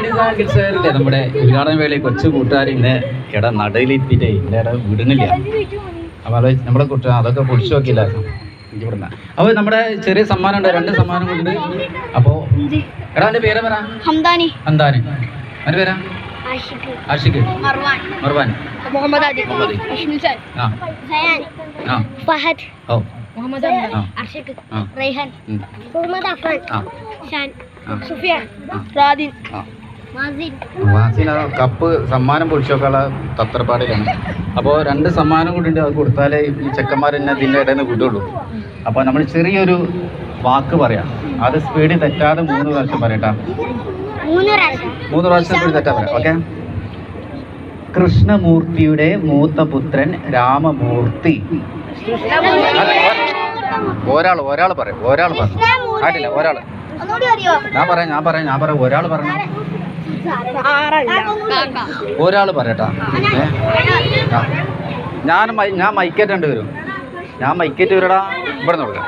Ladies and kids വെയറില്ലേ നമ്മുടെ ഉദ്ഘാടന വേളയിൽ കൊച്ചു കൂട്ടുകാർ ഇന്ന് കിട നടയിലെത്തിയിട്ടേ ഇന്നേടെ വിടണില്ല. അപ്പോൾ അത് നമ്മളെ കുറിച്ച് അതൊക്കെ പൊടിച്ചു നോക്കിയില്ലായിരുന്നു എനിക്ക് ഇവിടുന്ന്. അപ്പോൾ നമ്മുടെ ചെറിയ സമ്മാനം ഉണ്ട്, 2 സമ്മാനം ഉണ്ട്. അപ്പോൾ എടാ എൻ്റെ പേര് പറ. ഹംദാനി. എൻ്റെ പേരാ ആഷിഖ്, മർവാൻ, മുഹമ്മദ് ഫഹദ്, മുഹമ്മദ് അർഷിഖ്, റൈഹാൻ, മുഹമ്മദ് അഫ്രാൻ, ഷാൻ, സുഫിയാൻ, റാദിൻ, വാസിൻ കപ്പ് സമ്മാനം പൊളിച്ചോക്കാനുള്ള തത്രപ്പാടിലാണ്. അപ്പോൾ 2 സമ്മാനം കൂടിയുണ്ട്. അത് കൊടുത്താലേ ഈ ചെക്കന്മാർ തന്നെ ഇതിൻ്റെ ഇടയിൽ നിന്ന് വിടുള്ളൂ. അപ്പോൾ നമ്മൾ ചെറിയൊരു വാക്ക് പറയാം, അത് സ്പീഡിൽ തെറ്റാതെ 3 പ്രാവശ്യം പറയട്ടാ. 3 പ്രാവശ്യം സ്പീഡിൽ തെറ്റാ പറയാം. ഓക്കെ. കൃഷ്ണമൂർത്തിയുടെ മൂത്ത പുത്രൻ രാമമൂർത്തി. ഒരാൾ പറയും, ആയിട്ടില്ല. ഒരാൾ ഞാൻ പറയാം. ഒരാൾ പറഞ്ഞു, ഒരാൾ പറയട്ടാ. ഞാൻ മൈക്കേറ്റ് വരും. ഞാൻ മൈക്കേറ്റ് വരടാ. ഇവിടെ നോക്കാം.